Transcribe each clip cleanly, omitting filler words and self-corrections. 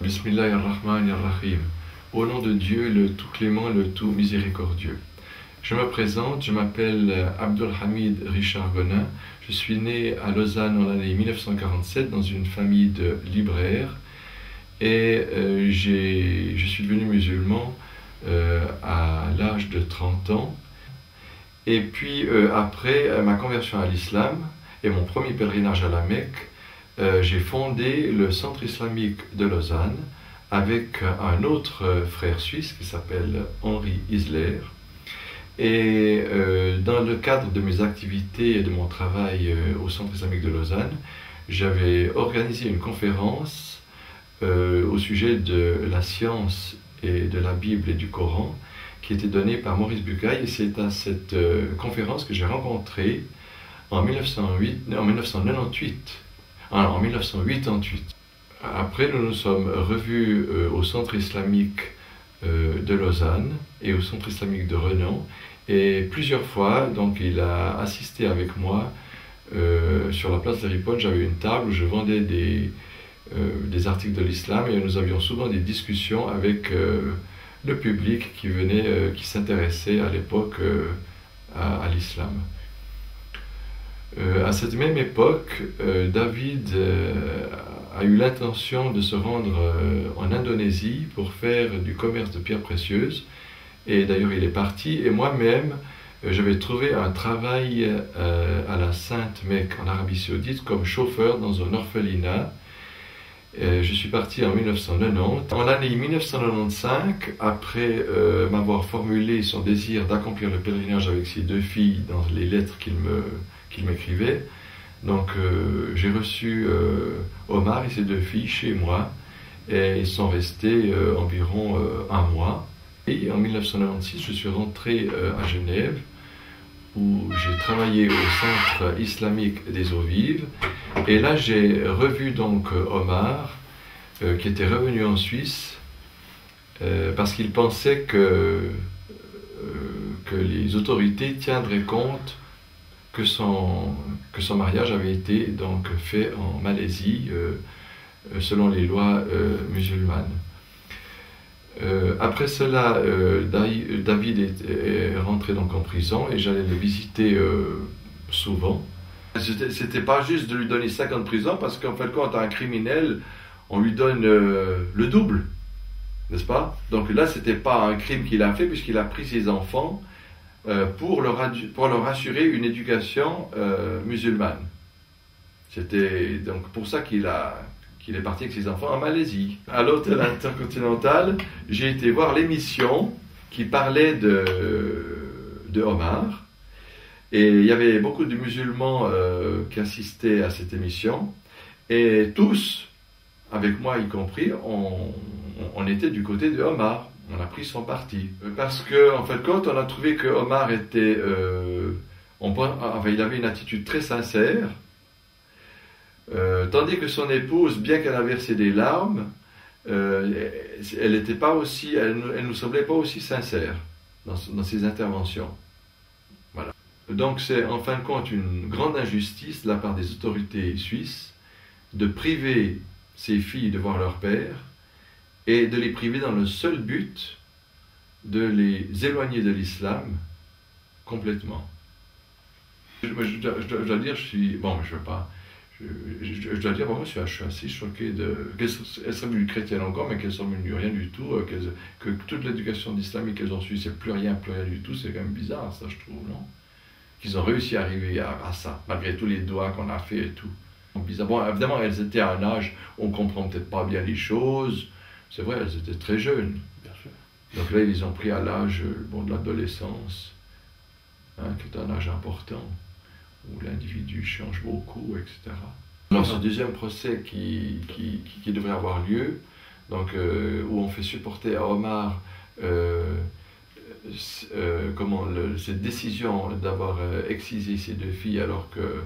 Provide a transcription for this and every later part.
Bismillahirrahmanirrahim. Au nom de Dieu, le tout clément, le tout miséricordieux. Je me présente, je m'appelle Abdelhamid Richard Gonin. Je suis né à Lausanne en l'année 1947 dans une famille de libraires et je suis devenu musulman à l'âge de 30 ans. Et puis après ma conversion à l'islam et mon premier pèlerinage à la Mecque, j'ai fondé le Centre islamique de Lausanne avec un autre frère suisse qui s'appelle Henri Isler. Et dans le cadre de mes activités et de mon travail au Centre islamique de Lausanne, j'avais organisé une conférence au sujet de la science et de la Bible et du Coran qui était donnée par Maurice Bucaille. Et c'est à cette conférence que j'ai rencontré en 1988. Après, nous nous sommes revus au Centre islamique de Lausanne et au Centre islamique de Renan. Et plusieurs fois, donc, il a assisté avec moi sur la place de Ripoll. J'avais une table où je vendais des articles de l'islam et nous avions souvent des discussions avec le public qui venait, qui s'intéressait à l'époque à l'islam. À cette même époque, David a eu l'intention de se rendre en Indonésie pour faire du commerce de pierres précieuses. Et d'ailleurs, il est parti. Et moi-même, j'avais trouvé un travail à la Sainte Mecque en Arabie Saoudite comme chauffeur dans un orphelinat. Je suis parti en 1990. En l'année 1995, après m'avoir formulé son désir d'accomplir le pèlerinage avec ses deux filles dans les lettres qu'il m'écrivait, donc j'ai reçu Omar et ses deux filles chez moi et ils sont restés environ un mois. Et en 1996, je suis rentré à Genève où j'ai travaillé au Centre islamique des eaux vives. Et là, j'ai revu donc Omar, qui était revenu en Suisse, parce qu'il pensait que les autorités tiendraient compte que son mariage avait été donc fait en Malaisie, selon les lois musulmanes. Après cela, David est rentré donc en prison et j'allais le visiter souvent. C'était pas juste de lui donner 5 ans de prison parce qu'en fait, quand un criminel, on lui donne le double, n'est-ce pas? Donc là, c'était pas un crime qu'il a fait puisqu'il a pris ses enfants pour leur assurer une éducation musulmane. C'était donc pour ça qu'il est parti avec ses enfants en Malaisie. À l'hôtel Intercontinental, j'ai été voir l'émission qui parlait de Omar. Et il y avait beaucoup de musulmans qui assistaient à cette émission. Et tous, avec moi y compris, on était du côté de Omar. On a pris son parti. Parce qu'en fait, quand on a trouvé que Omar était... il avait une attitude très sincère. Tandis que son épouse, bien qu'elle a versé des larmes, elle nous semblait pas aussi sincère dans ses interventions. Voilà. Donc c'est en fin de compte une grande injustice de la part des autorités suisses de priver ces filles de voir leur père et de les priver dans le seul but de les éloigner de l'islam complètement. Je dois dire, je dois dire, moi, je suis assez choqué qu'elles sont devenues chrétiennes encore, mais qu'elles sont devenues rien du tout, que toute l'éducation islamique qu'elles ont suivie, c'est plus rien du tout, c'est quand même bizarre, ça, je trouve, non? Qu'ils ont réussi à arriver à ça, malgré tous les doigts qu'on a fait et tout. Bizarre. Bon, évidemment, elles étaient à un âge où on ne comprend peut-être pas bien les choses, c'est vrai, elles étaient très jeunes. Bien sûr. Donc là, ils les ont pris à l'âge de l'adolescence, hein, qui est un âge important, où l'individu change beaucoup, etc. Dans ce deuxième procès qui devrait avoir lieu, donc, où on fait supporter à Omar cette décision d'avoir excisé ses deux filles alors que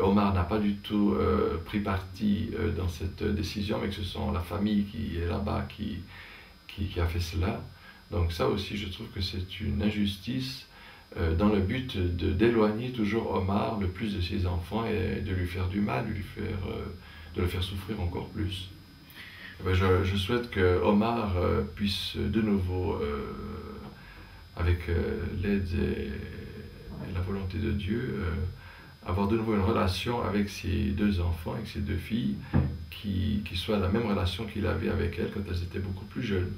Omar n'a pas du tout pris parti dans cette décision, mais que ce sont la famille qui est là-bas qui a fait cela. Donc ça aussi, je trouve que c'est une injustice dans le but d'éloigner toujours Omar le plus de ses enfants et de lui faire du mal, de le faire souffrir encore plus. Ben, je souhaite que Omar puisse de nouveau, avec l'aide et la volonté de Dieu, avoir de nouveau une relation avec ses deux enfants, avec ses deux filles, qui soit la même relation qu'il avait avec elles quand elles étaient beaucoup plus jeunes.